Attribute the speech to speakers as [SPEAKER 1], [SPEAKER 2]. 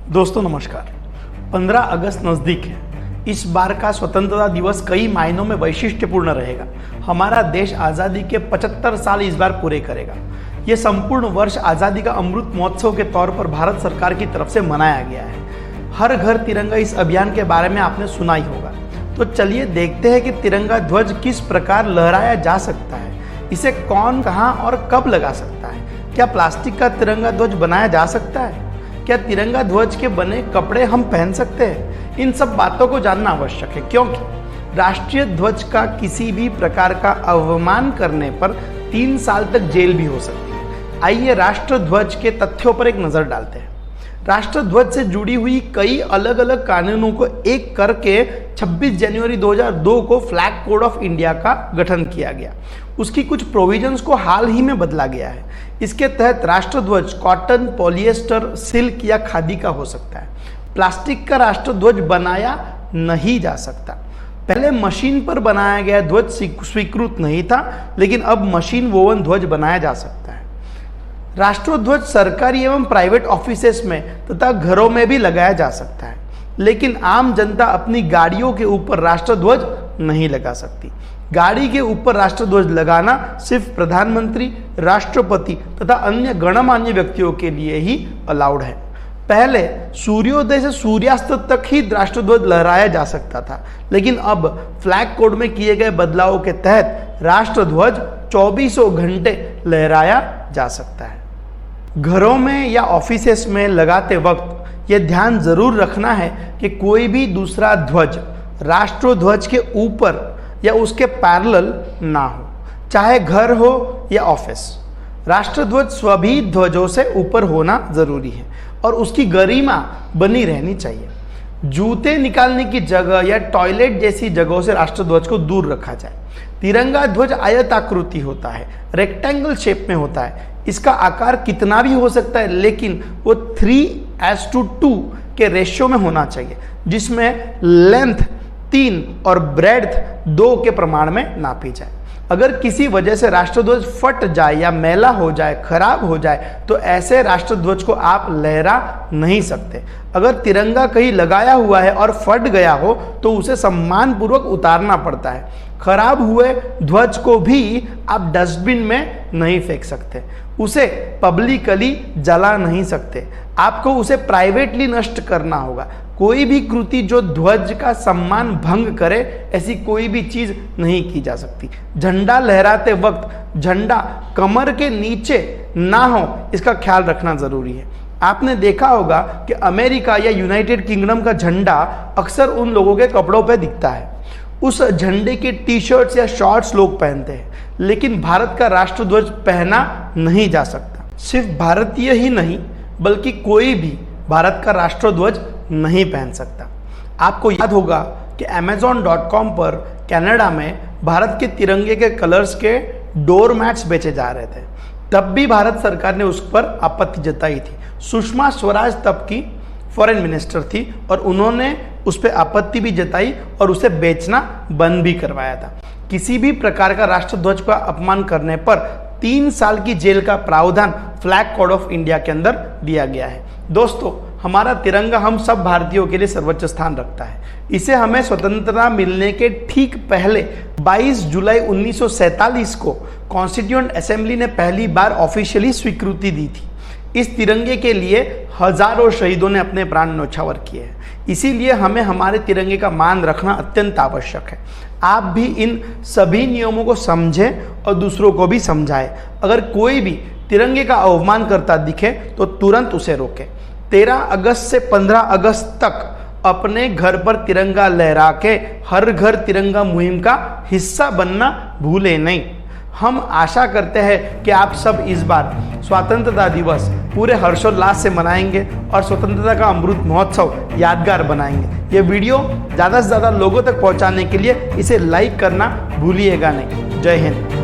[SPEAKER 1] दोस्तों नमस्कार। 15 अगस्त नज़दीक है। इस बार का स्वतंत्रता दिवस कई मायनों में वैशिष्ट्यपूर्ण रहेगा। हमारा देश आज़ादी के 75 साल इस बार पूरे करेगा। ये संपूर्ण वर्ष आज़ादी का अमृत महोत्सव के तौर पर भारत सरकार की तरफ से मनाया गया है। हर घर तिरंगा इस अभियान के बारे में आपने सुना ही होगा। तो चलिए देखते हैं कि तिरंगा ध्वज किस प्रकार लहराया जा सकता है। इसे कौन, कहाँ और कब लगा सकता है। क्या प्लास्टिक का तिरंगा ध्वज बनाया जा सकता है? क्या तिरंगा ध्वज के बने कपड़े हम पहन सकते हैं? इन सब बातों को जानना आवश्यक है, क्योंकि राष्ट्रीय ध्वज का किसी भी प्रकार का अवमान करने पर 3 साल तक जेल भी हो सकती है। आइए राष्ट्र ध्वज के तथ्यों पर एक नजर डालते हैं। राष्ट्र ध्वज से जुड़ी हुई कई अलग अलग कानूनों को एक करके 26 जनवरी 2002 को फ्लैग कोड ऑफ इंडिया का गठन किया गया। उसकी कुछ प्रोविजंस को हाल ही में बदला गया है। इसके तहत राष्ट्रध्वज कॉटन, पॉलिएस्टर, सिल्क या खादी का हो सकता है। प्लास्टिक का राष्ट्रध्वज बनाया नहीं जा सकता। पहले मशीन पर बनाया गया ध्वज स्वीकृत नहीं था, लेकिन अब मशीन वोवन ध्वज बनाया जा सकता है। राष्ट्रध्वज सरकारी एवं प्राइवेट ऑफिसेस में तथा घरों में भी लगाया जा सकता है, लेकिन आम जनता अपनी गाड़ियों के ऊपर राष्ट्रध्वज नहीं लगा सकती। गाड़ी के ऊपर राष्ट्रध्वज लगाना सिर्फ प्रधानमंत्री, राष्ट्रपति तथा अन्य गणमान्य व्यक्तियों के लिए ही अलाउड है। पहले सूर्योदय से सूर्यास्त तक ही राष्ट्रध्वज लहराया जा सकता था, लेकिन अब फ्लैग कोड में किए गए बदलावों के तहत राष्ट्रध्वज 24 घंटे लहराया जा सकता है। घरों में या ऑफिसेस में लगाते वक्त यह ध्यान जरूर रखना है कि कोई भी दूसरा ध्वज राष्ट्रध्वज के ऊपर या उसके पैरेलल ना हो, चाहे घर हो या ऑफिस। राष्ट्रध्वज सभी ध्वजों से ऊपर होना जरूरी है और उसकी गरिमा बनी रहनी चाहिए। जूते निकालने की जगह या टॉयलेट जैसी जगहों से राष्ट्रध्वज को दूर रखा जाए। तिरंगा ध्वज आयताकृति होता है, रेक्टेंगल शेप में होता है। इसका आकार कितना भी हो सकता है, लेकिन वो 3:2 के रेशियो में होना चाहिए, जिसमें लेंथ 3 और ब्रेड्थ 2 के प्रमाण में नापी जाए। अगर किसी वजह से राष्ट्रध्वज फट जाए या मैला हो जाए, खराब हो जाए, तो ऐसे राष्ट्रध्वज को आप लहरा नहीं सकते। अगर तिरंगा कहीं लगाया हुआ है और फट गया हो तो उसे सम्मानपूर्वक उतारना पड़ता है। खराब हुए ध्वज को भी आप डस्टबिन में नहीं फेंक सकते, उसे पब्लिकली जला नहीं सकते, आपको उसे प्राइवेटली नष्ट करना होगा। कोई भी कृति जो ध्वज का सम्मान भंग करे, ऐसी कोई भी चीज नहीं की जा सकती। झंडा लहराते वक्त झंडा कमर के नीचे ना हो, इसका ख्याल रखना जरूरी है। आपने देखा होगा कि अमेरिका या यूनाइटेड किंगडम का झंडा अक्सर उन लोगों के कपड़ों पर दिखता है। उस झंडे के टी-शर्ट्स या शॉर्ट्स लोग पहनते हैं, लेकिन भारत का राष्ट्रध्वज पहना नहीं जा सकता। सिर्फ भारतीय ही नहीं, बल्कि कोई भी भारत का राष्ट्रध्वज नहीं पहन सकता। आपको याद होगा कि Amazon.com पर कनाडा में भारत के तिरंगे के कलर्स के डोर मैट्स बेचे जा रहे थे। तब भी भारत सरकार ने उस पर आपत्ति जताई थी। सुषमा स्वराज तब की फॉरेन मिनिस्टर थी और उन्होंने उस पर आपत्ति भी जताई और उसे बेचना बंद भी करवाया था। किसी भी प्रकार का राष्ट्रध्वज का अपमान करने पर 3 साल की जेल का प्रावधान फ्लैग कोड ऑफ इंडिया के अंदर दिया गया है। दोस्तों, हमारा तिरंगा हम सब भारतीयों के लिए सर्वोच्च स्थान रखता है। इसे हमें स्वतंत्रता मिलने के ठीक पहले 22 जुलाई 1947 को कॉन्स्टिट्यूएंट असेंबली ने पहली बार ऑफिशियली स्वीकृति दी थी। इस तिरंगे के लिए हजारों शहीदों ने अपने प्राण न्योछावर किए हैं। इसीलिए हमें हमारे तिरंगे का मान रखना अत्यंत आवश्यक है। आप भी इन सभी नियमों को समझें और दूसरों को भी समझाएं। अगर कोई भी तिरंगे का अवमान करता दिखे तो तुरंत उसे रोकें। 13 अगस्त से 15 अगस्त तक अपने घर पर तिरंगा लहरा के हर घर तिरंगा मुहिम का हिस्सा बनना भूलें नहीं। हम आशा करते हैं कि आप सब इस बार स्वतंत्रता दिवस पूरे हर्षोल्लास से मनाएंगे और स्वतंत्रता का अमृत महोत्सव यादगार बनाएंगे। ये वीडियो ज़्यादा से ज़्यादा लोगों तक पहुंचाने के लिए इसे लाइक करना भूलिएगा नहीं। जय हिंद।